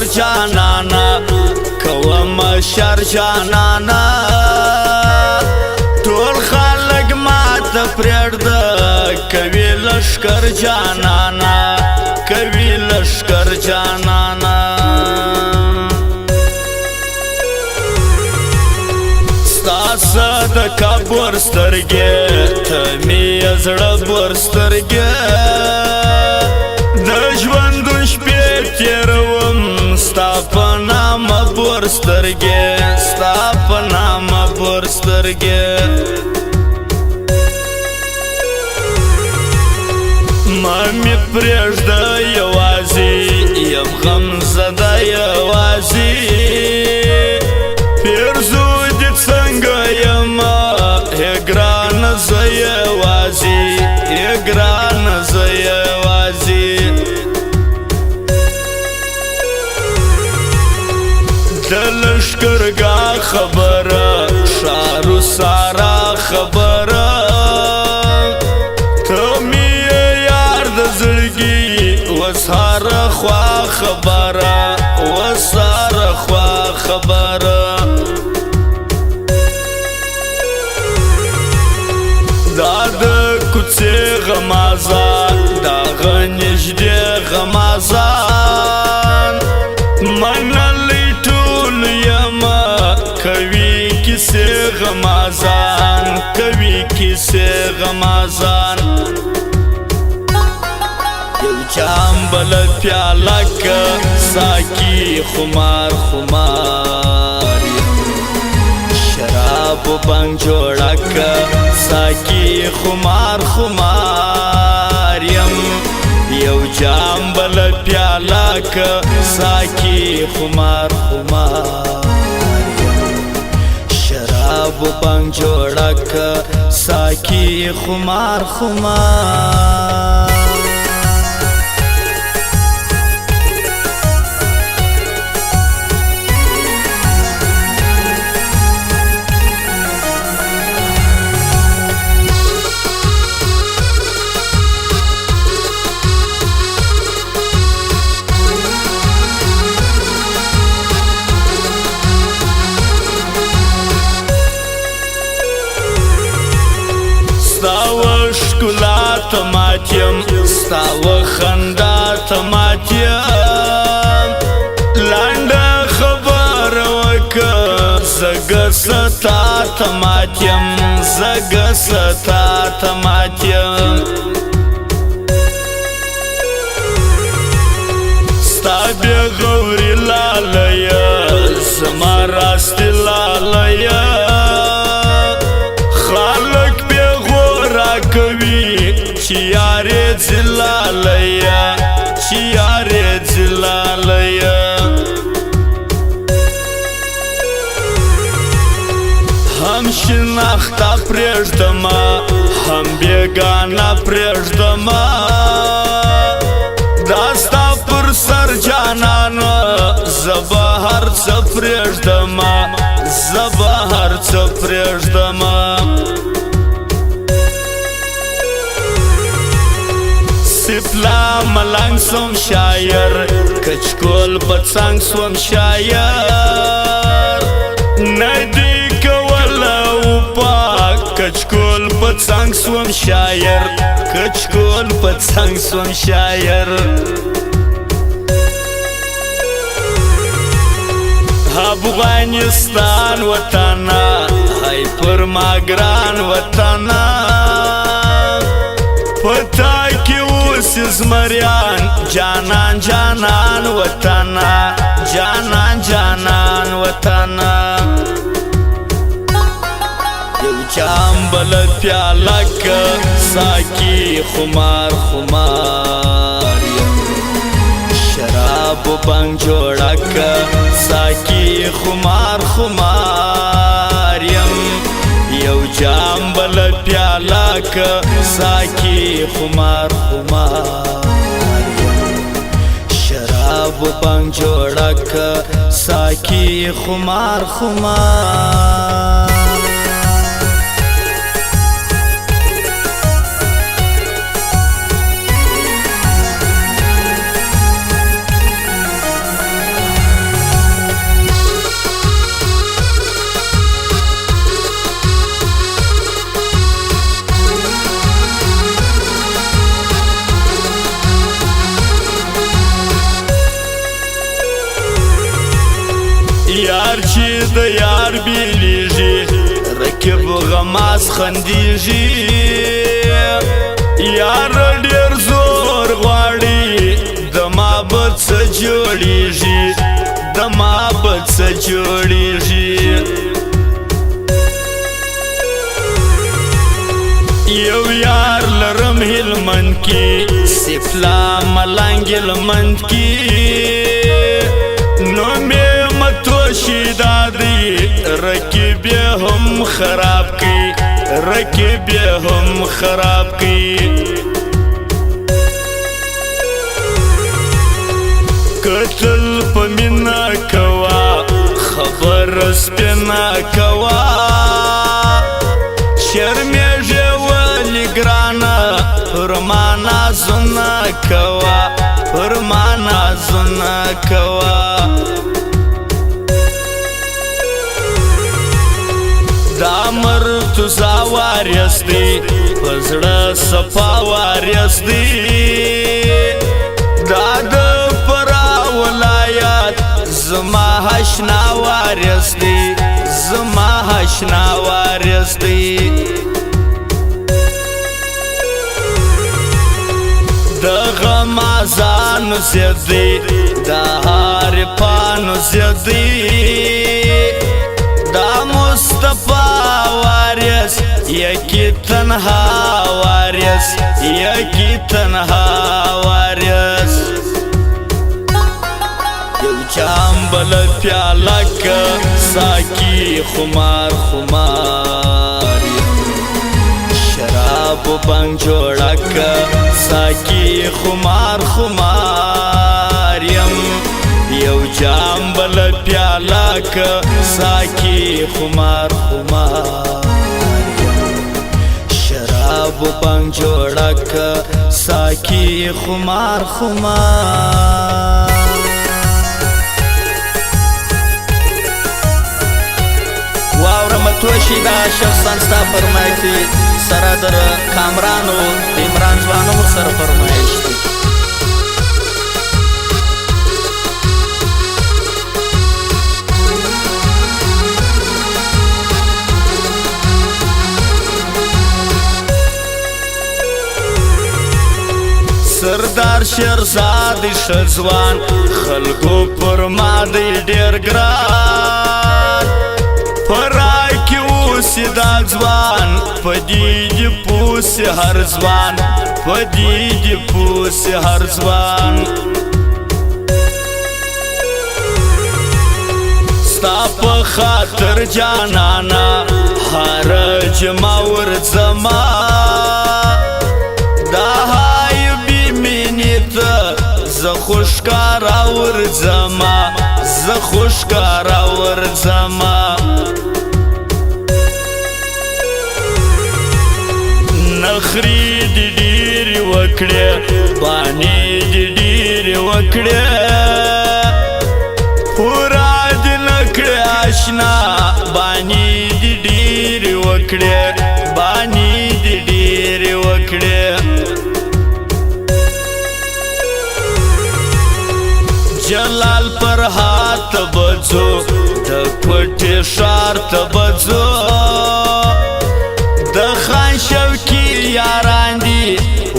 سر جانانا کوم شر جانانا ټول خلق مات پرېږد کوي لشکر جانانا کوي لشکر جانانا ستاسو د کابور سترګې ته مې زړه بور سترګې د ژوندون شپې تېروم ستا په نامه بور سترګې ستا په نامه بور سترګې ما مې پرېږده یوازې یم غمزده یوازې پیرزو دې څنګه یمه ای ګرانه زه یوازې ای ګرانه زه یوازې د لشکرګاه خبره ښارو سارا خبره ته مې یار د زړګي اوس هره خوا خبره اوس هره خوا خبره دا د کوڅې غمازان دغه نږدې غمازان منلی ټول یمه کوي کیسې غمازان کوي کیسې غمازان یو جام بل پیاله که ساقي خمار خمار شراب و بنګ جوړه که ساقي خمار خمار یم یو جام بل پیاله که ساقي خمار خمار شراب و بنګ جوړه که ساقي خمار خمار ستاو ښکلا ته مات یم ستاو خندا ته مات یم لنډه خبره وکړه زه ستا ته مات یم زه ستا ته مات یم ستا بېغوري لالیه زما راستي لالیه چې یارې ځلالیه چې یارې ځلالیه هم شناخته پرېږدمه هم بېګانه پرېږدمه دا ستا پر سر جانانه زه به هر څه پرېږدمه زه به هر څه پرېږدمه سپلا ملنګ سوم شاعر کچکول په څنګ سوم شاعر نه دی کوله وپا کچکول په څنګ سوم شاعر کچکول په څنګ سوم شاعر افغانستان وطنه هی پر ما ګران وطنه پتا کې اوس زمریان جانان جانان وطنه جانان جانان وطنه یو جام بل پیاله که ساقي خمار خمار شراب و بنګ جوړه که ساقي خمار خمار یو جام بل پیاله که ساقي خمار خمار شراب و بنګ جوړه که ساقي خمار خمار یار چې د یار بیلیږي رقیب غماز خندیږي یار ډیر زور غواړي د محبت څه جوړیږي د محبت څه جوړیږي یو یار لرم هلمند کې سفلا ملنګ هلمند کې نو مې متوشي دادی رقیب هم خراب کی رقیب هم خراب کی قتل په مینا کوا خبر سپینا کوا شرمېږي ولې ګرانه پر ما نازونه کوا پر ما نازونه کوا دا مرتو زاواریس دی پزړه صفا واریس دی دا د فرا ولایت زما حشنا واریس دی زما حشنا واریس دی د غمازانو زیاد دی د حارفانو زیاد دی دا مصطفی واریس یکی تنها واریس یکی تنها واریس یو جام بل پیالک ساکی خمار خمار شراب بنگ جوڑک ساکی خمار خمار یو جام بل پیالک ساکی خمار خمار شراب بنگ جوڑک ساکی خمار خمار واوره متوشي دا شخصان ستا فرمایتي سره در کامرانو عمران ځوانو سره فرمایش دی سردار شیرزاد شزوان خلقو پر ما دی ډیر ګران پرای کی اوسی دا ځوان پدید پوسی هر ځوان پدید پوسی هر ځوان ستا په خاطر جانانا هر جما ورځما دا ز خوشکارا ورځما ز خوشکارا ورځما نخری دی ډیر وکړه باندې دی ډیر وکړه پورا دی نکړه آشنا باندې دی ډیر وکړه باندې دی ډیر وکړه جلال پر هات بځو د کوټې شار ته بځو د خان شوکی یاران دی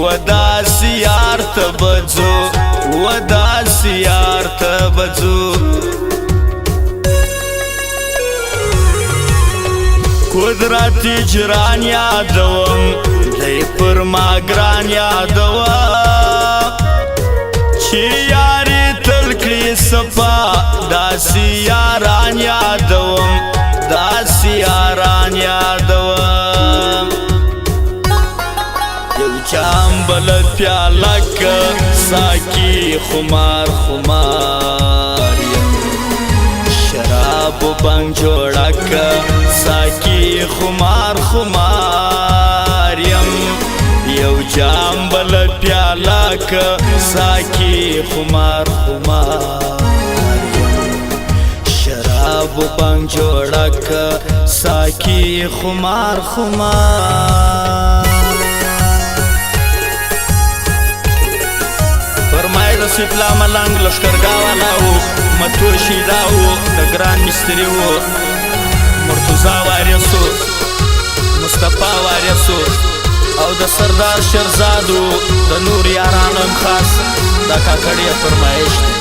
وداس یار ته بځو وداس یار ته بځو قدرت جران یادوم دی پر ما ګران یادوم چې یاري تلکړي صفا داسي یاران یادوم داسي یاران یادوم یو جام بل پیالک ساکی خمار خمار شراب بنگ جوڑک ساکی خمار خمار یو جام بل پیالک ساکی خمار خمار شراب بنگ جوڑک ساکی خمار خمار فرمای د سپلا ملنګ لشکرګا والا و متوشي دا و د ګران مستری و مرتضی وارثو مصطفی وارثو او د سردار شهرزادو د نور یارانو خاص دا کاکړی فرمایش دی